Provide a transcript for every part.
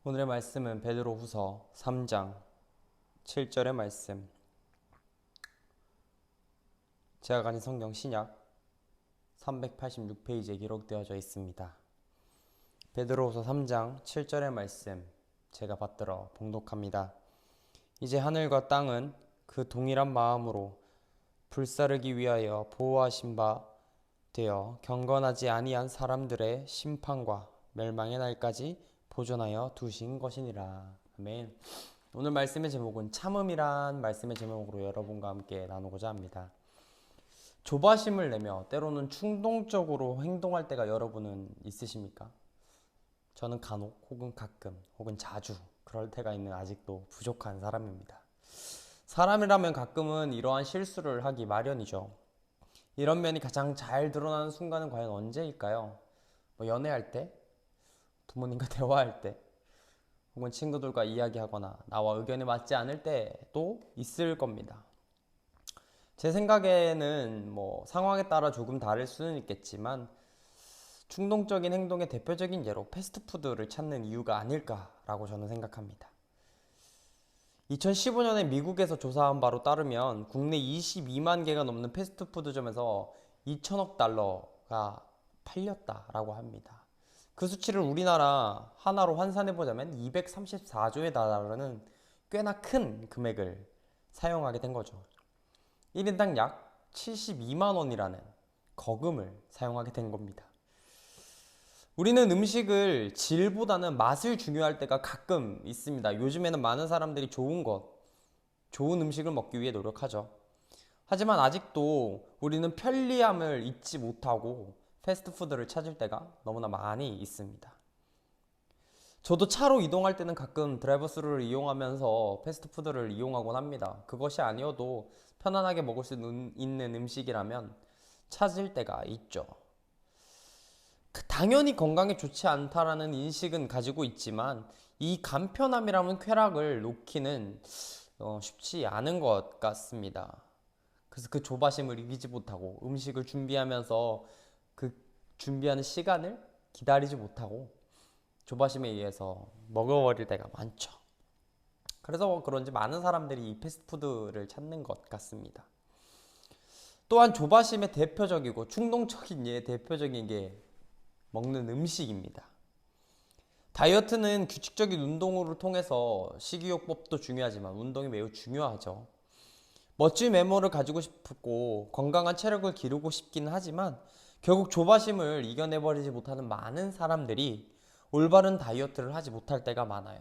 오늘의 말씀은 베드로후서 3장 7절의 말씀. 제가 가진 성경 신약 386페이지에 기록되어져 있습니다. 베드로후서 3장 7절의 말씀 제가 받들어 봉독합니다. 이제 하늘과 땅은 그 동일한 마음으로 불사르기 위하여 보호하신 바 되어 경건하지 아니한 사람들의 심판과 멸망의 날까지 보존하여 두신 것이니라. 아멘. 오늘 말씀의 제목은 참음이란 말씀의 제목으로 여러분과 함께 나누고자 합니다. 조바심을 내며 때로는 충동적으로 행동할 때가 여러분은 있으십니까? 저는 간혹 혹은 가끔 혹은 자주 그럴 때가 있는 아직도 부족한 사람입니다. 사람이라면 가끔은 이러한 실수를 하기 마련이죠. 이런 면이 가장 잘 드러나는 순간은 과연 언제일까요? 연애할 때? 부모님과 대화할 때? 혹은 친구들과 이야기하거나 나와 의견이 맞지 않을 때도 있을 겁니다. 제 생각에는 상황에 따라 조금 다를 수는 있겠지만 충동적인 행동의 대표적인 예로 패스트푸드를 찾는 이유가 아닐까라고 저는 생각합니다. 2015년에 미국에서 조사한 바로 따르면 국내 22만 개가 넘는 패스트푸드점에서 2천억 달러가 팔렸다라고 합니다. 그 수치를 우리나라 하나로 환산해보자면 234조에 달하는 꽤나 큰 금액을 사용하게 된 거죠. 1인당 약 72만 원이라는 거금을 사용하게 된 겁니다. 우리는 음식을 질보다는 맛을 중요할 때가 가끔 있습니다. 요즘에는 많은 사람들이 좋은 음식을 먹기 위해 노력하죠. 하지만 아직도 우리는 편리함을 잊지 못하고 패스트푸드를 찾을 때가 너무나 많이 있습니다. 저도 차로 이동할 때는 가끔 드라이브스루를 이용하면서 패스트푸드를 이용하곤 합니다. 그것이 아니어도 편안하게 먹을 수 있는 음식이라면 찾을 때가 있죠. 당연히 건강에 좋지 않다라는 인식은 가지고 있지만 이 간편함이라는 쾌락을 놓기는 쉽지 않은 것 같습니다. 그래서 그 조바심을 이기지 못하고 음식을 준비하면서 그 준비하는 시간을 기다리지 못하고 조바심에 의해서 먹어버릴 때가 많죠. 그래서 그런지 많은 사람들이 이 패스트푸드를 찾는 것 같습니다. 또한 조바심의 대표적이고 충동적인 대표적인 게 먹는 음식입니다. 다이어트는 규칙적인 운동을 통해서 식이요법도 중요하지만 운동이 매우 중요하죠. 멋진 외모를 가지고 싶고 건강한 체력을 기르고 싶긴 하지만 결국 조바심을 이겨내버리지 못하는 많은 사람들이 올바른 다이어트를 하지 못할 때가 많아요.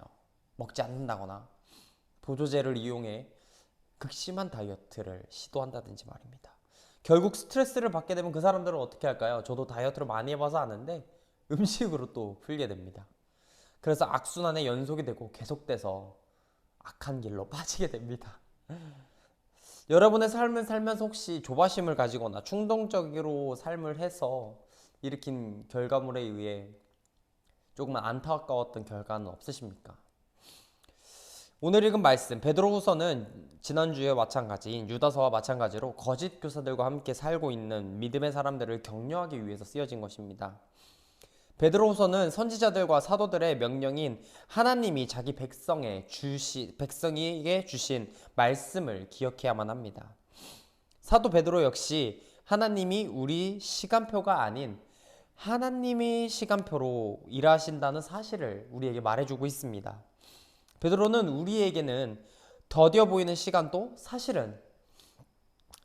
먹지 않는다거나 보조제를 이용해 극심한 다이어트를 시도한다든지 말입니다. 결국 스트레스를 받게 되면 그 사람들은 어떻게 할까요? 저도 다이어트를 많이 해봐서 아는데 음식으로 또 풀게 됩니다. 그래서 악순환의 연속이 되고 계속돼서 악한 길로 빠지게 됩니다. 여러분의 삶을 살면서 혹시 조바심을 가지거나 충동적으로 삶을 해서 일으킨 결과물에 의해 조금은 안타까웠던 결과는 없으십니까? 오늘 읽은 말씀 베드로후서는 지난주에 마찬가지인 유다서와 마찬가지로 거짓 교사들과 함께 살고 있는 믿음의 사람들을 격려하기 위해서 쓰여진 것입니다. 베드로후서는 선지자들과 사도들의 명령인 하나님이 자기 백성에게 주신 말씀을 기억해야만 합니다. 사도 베드로 역시 하나님이 우리 시간표가 아닌 하나님이 시간표로 일하신다는 사실을 우리에게 말해주고 있습니다. 베드로는 우리에게는 더뎌 보이는 시간도 사실은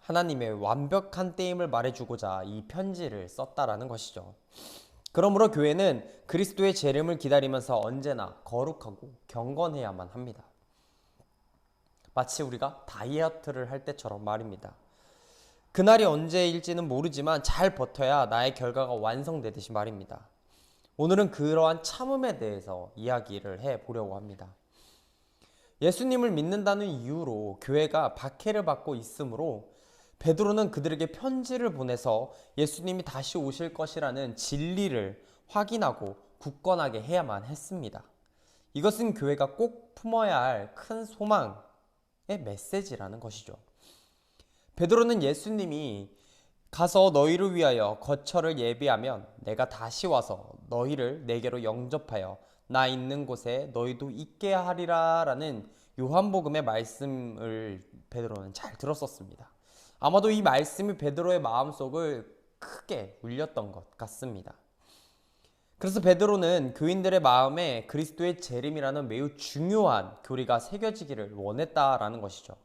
하나님의 완벽한 때임을 말해주고자 이 편지를 썼다라는 것이죠. 그러므로 교회는 그리스도의 재림을 기다리면서 언제나 거룩하고 경건해야만 합니다. 마치 우리가 다이어트를 할 때처럼 말입니다. 그날이 언제일지는 모르지만 잘 버텨야 나의 결과가 완성되듯이 말입니다. 오늘은 그러한 참음에 대해서 이야기를 해보려고 합니다. 예수님을 믿는다는 이유로 교회가 박해를 받고 있으므로 베드로는 그들에게 편지를 보내서 예수님이 다시 오실 것이라는 진리를 확인하고 굳건하게 해야만 했습니다. 이것은 교회가 꼭 품어야 할 큰 소망의 메시지라는 것이죠. 베드로는 예수님이 가서 너희를 위하여 거처를 예비하면 내가 다시 와서 너희를 내게로 영접하여 나 있는 곳에 너희도 있게 하리라 라는 요한복음의 말씀을 베드로는 잘 들었었습니다. 아마도 이 말씀이 베드로의 마음속을 크게 울렸던 것 같습니다. 그래서 베드로는 교인들의 마음에 그리스도의 재림이라는 매우 중요한 교리가 새겨지기를 원했다라는 것이죠.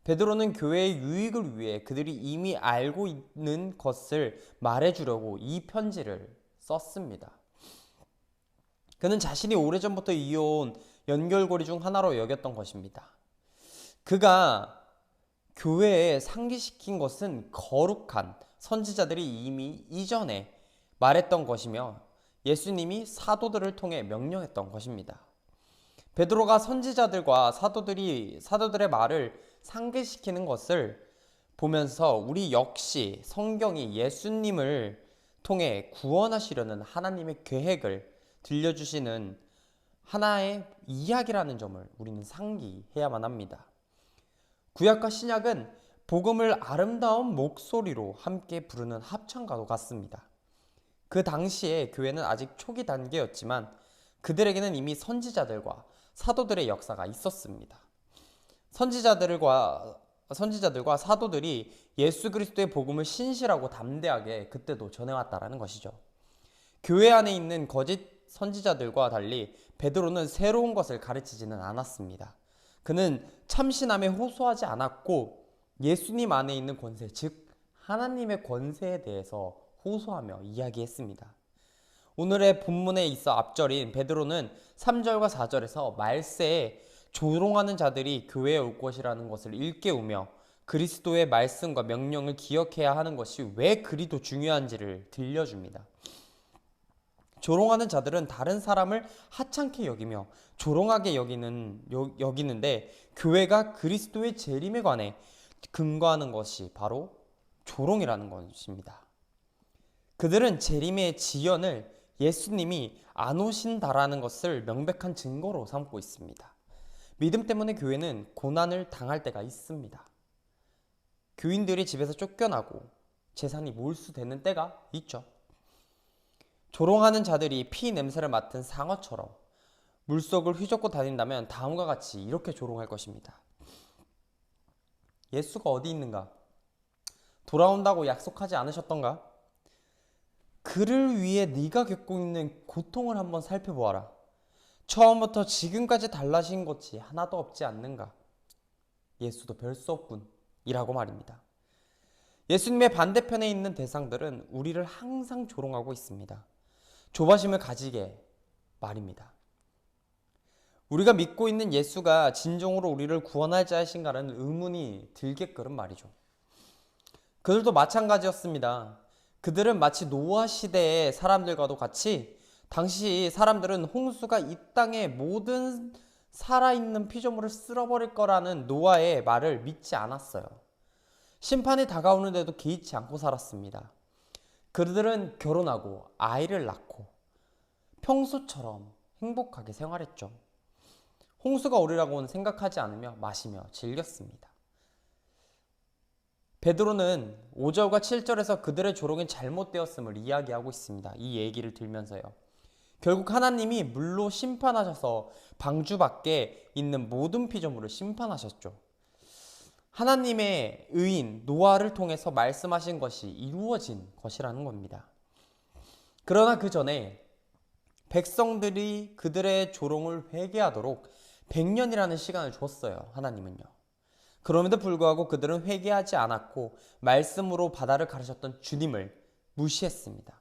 베드로는 교회의 유익을 위해 그들이 이미 알고 있는 것을 말해주려고 이 편지를 썼습니다. 그는 자신이 오래전부터 이어온 연결고리 중 하나로 여겼던 것입니다. 그가 교회에 상기시킨 것은 거룩한 선지자들이 이미 이전에 말했던 것이며 예수님이 사도들을 통해 명령했던 것입니다. 베드로가 선지자들과 사도들의 말을 상기시키는 것을 보면서 우리 역시 성경이 예수님을 통해 구원하시려는 하나님의 계획을 들려주시는 하나의 이야기라는 점을 우리는 상기해야만 합니다. 구약과 신약은 복음을 아름다운 목소리로 함께 부르는 합창과도 같습니다. 그 당시에 교회는 아직 초기 단계였지만 그들에게는 이미 선지자들과 사도들의 역사가 있었습니다. 선지자들과 사도들이 예수 그리스도의 복음을 신실하고 담대하게 그때도 전해왔다라는 것이죠. 교회 안에 있는 거짓 선지자들과 달리 베드로는 새로운 것을 가르치지는 않았습니다. 그는 참신함에 호소하지 않았고 예수님 안에 있는 권세, 즉 하나님의 권세에 대해서 호소하며 이야기했습니다. 오늘의 본문에 있어 앞절인 베드로는 3절과 4절에서 말세에 조롱하는 자들이 교회에 올 것이라는 것을 일깨우며 그리스도의 말씀과 명령을 기억해야 하는 것이 왜 그리도 중요한지를 들려줍니다. 조롱하는 자들은 다른 사람을 하찮게 여기며 조롱하게 여기는데 교회가 그리스도의 재림에 관해 근거하는 것이 바로 조롱이라는 것입니다. 그들은 재림의 지연을 예수님이 안 오신다라는 것을 명백한 증거로 삼고 있습니다. 믿음 때문에 교회는 고난을 당할 때가 있습니다. 교인들이 집에서 쫓겨나고 재산이 몰수되는 때가 있죠. 조롱하는 자들이 피 냄새를 맡은 상어처럼 물속을 휘젓고 다닌다면 다음과 같이 이렇게 조롱할 것입니다. 예수가 어디 있는가? 돌아온다고 약속하지 않으셨던가? 그를 위해 네가 겪고 있는 고통을 한번 살펴보아라. 처음부터 지금까지 달라진 것이 하나도 없지 않는가? 예수도 별 수 없군 이라고 말입니다. 예수님의 반대편에 있는 대상들은 우리를 항상 조롱하고 있습니다. 조바심을 가지게 말입니다. 우리가 믿고 있는 예수가 진정으로 우리를 구원할 자이신가라는 의문이 들게끔 말이죠. 그들도 마찬가지였습니다. 그들은 마치 노아 시대의 사람들과도 같이 당시 사람들은 홍수가 이 땅의 모든 살아있는 피조물을 쓸어버릴 거라는 노아의 말을 믿지 않았어요. 심판이 다가오는데도 개의치 않고 살았습니다. 그들은 결혼하고 아이를 낳고 평소처럼 행복하게 생활했죠. 홍수가 오리라고는 생각하지 않으며 마시며 즐겼습니다. 베드로는 5절과 7절에서 그들의 조롱이 잘못되었음을 이야기하고 있습니다. 이 얘기를 들면서요. 결국 하나님이 물로 심판하셔서 방주 밖에 있는 모든 피조물을 심판하셨죠. 하나님의 의인 노아를 통해서 말씀하신 것이 이루어진 것이라는 겁니다. 그러나 그 전에 백성들이 그들의 조롱을 회개하도록 100년이라는 시간을 줬어요. 하나님은요. 그럼에도 불구하고 그들은 회개하지 않았고 말씀으로 바다를 가르셨던 주님을 무시했습니다.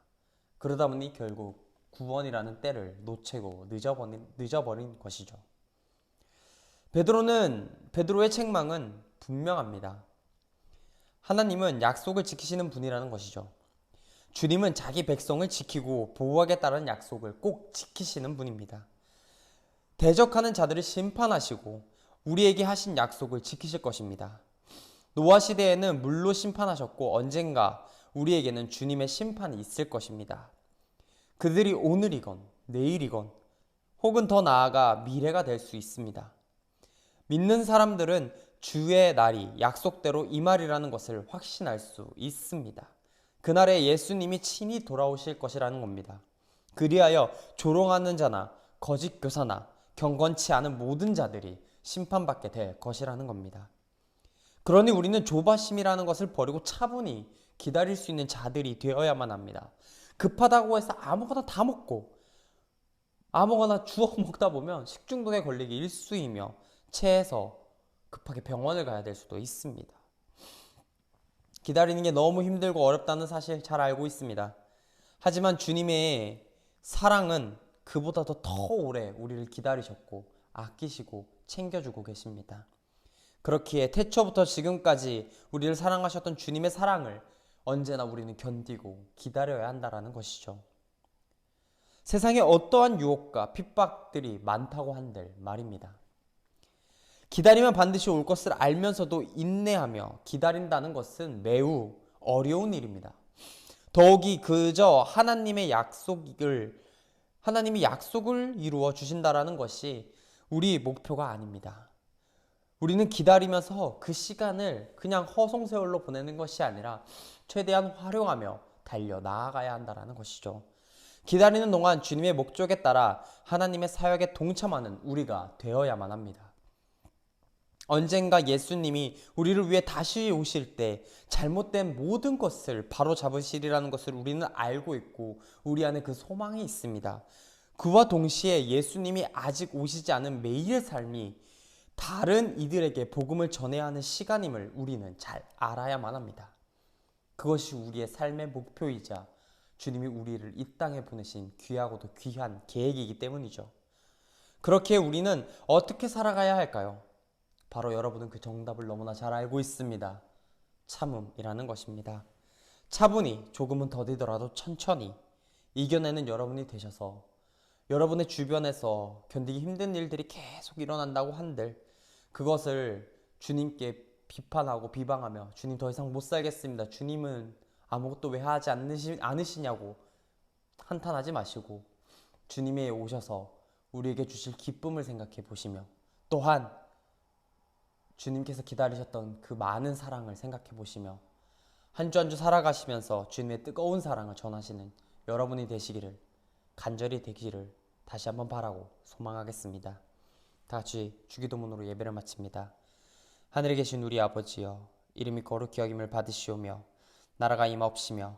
그러다 보니 결국 구원이라는 때를 놓치고 늦어버린 것이죠. 베드로의 책망은 분명합니다. 하나님은 약속을 지키시는 분이라는 것이죠. 주님은 자기 백성을 지키고 보호하겠다는 약속을 꼭 지키시는 분입니다. 대적하는 자들을 심판하시고 우리에게 하신 약속을 지키실 것입니다. 노아 시대에는 물로 심판하셨고 언젠가 우리에게는 주님의 심판이 있을 것입니다. 그들이 오늘이건 내일이건 혹은 더 나아가 미래가 될 수 있습니다. 믿는 사람들은 주의 날이 약속대로 이 말이라는 것을 확신할 수 있습니다. 그날에 예수님이 친히 돌아오실 것이라는 겁니다. 그리하여 조롱하는 자나 거짓 교사나 경건치 않은 모든 자들이 심판받게 될 것이라는 겁니다. 그러니 우리는 조바심이라는 것을 버리고 차분히 기다릴 수 있는 자들이 되어야만 합니다. 급하다고 해서 아무거나 다 먹고 아무거나 주워 먹다 보면 식중독에 걸리기 일쑤이며 체해서 급하게 병원을 가야 될 수도 있습니다. 기다리는 게 너무 힘들고 어렵다는 사실 잘 알고 있습니다. 하지만 주님의 사랑은 그보다도 더 오래 우리를 기다리셨고 아끼시고 챙겨주고 계십니다. 그렇기에 태초부터 지금까지 우리를 사랑하셨던 주님의 사랑을 언제나 우리는 견디고 기다려야 한다는 것이죠. 세상에 어떠한 유혹과 핍박들이 많다고 한들 말입니다. 기다리면 반드시 올 것을 알면서도 인내하며 기다린다는 것은 매우 어려운 일입니다. 더욱이 그저 하나님이 약속을 이루어 주신다라는 것이 우리 목표가 아닙니다. 우리는 기다리면서 그 시간을 그냥 허송세월로 보내는 것이 아니라 최대한 활용하며 달려 나아가야 한다는 것이죠. 기다리는 동안 주님의 목적에 따라 하나님의 사역에 동참하는 우리가 되어야만 합니다. 언젠가 예수님이 우리를 위해 다시 오실 때 잘못된 모든 것을 바로 잡으시리라는 것을 우리는 알고 있고 우리 안에 그 소망이 있습니다. 그와 동시에 예수님이 아직 오시지 않은 매일의 삶이 다른 이들에게 복음을 전해야 하는 시간임을 우리는 잘 알아야만 합니다. 그것이 우리의 삶의 목표이자 주님이 우리를 이 땅에 보내신 귀하고도 귀한 계획이기 때문이죠. 그렇게 우리는 어떻게 살아가야 할까요? 바로 여러분은 그 정답을 너무나 잘 알고 있습니다. 참음이라는 것입니다. 차분히 조금은 더디더라도 천천히 이겨내는 여러분이 되셔서 여러분의 주변에서 견디기 힘든 일들이 계속 일어난다고 한들 그것을 주님께 비판하고 비방하며 주님 더 이상 못 살겠습니다. 주님은 아무것도 왜 하지 않으시냐고 한탄하지 마시고 주님이 오셔서 우리에게 주실 기쁨을 생각해 보시며 또한 주님께서 기다리셨던 그 많은 사랑을 생각해 보시며 한 주 한 주 살아가시면서 주님의 뜨거운 사랑을 전하시는 여러분이 되시기를 간절히 되기를 다시 한번 바라고 소망하겠습니다. 다 같이 주기도문으로 예배를 마칩니다. 하늘에 계신 우리 아버지여 이름이 거룩히 여김을 받으시오며 나라가 임하옵시며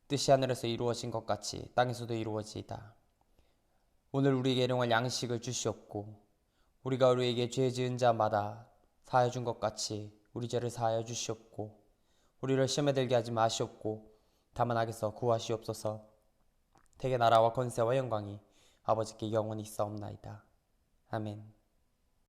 뜻이 하늘에서 이루어진 것 같이 땅에서도 이루어지이다. 오늘 우리에게 일용할 양식을 주시옵고 우리가 우리에게 죄 지은 자마다 사하여 준 것 같이 우리 죄를 사하여 주시옵고 우리를 시험에 들게 하지 마시옵고 다만 악에서 구하시옵소서. 대개 나라와 권세와 영광이 아버지께 영원히 있사옵나이다. 아멘.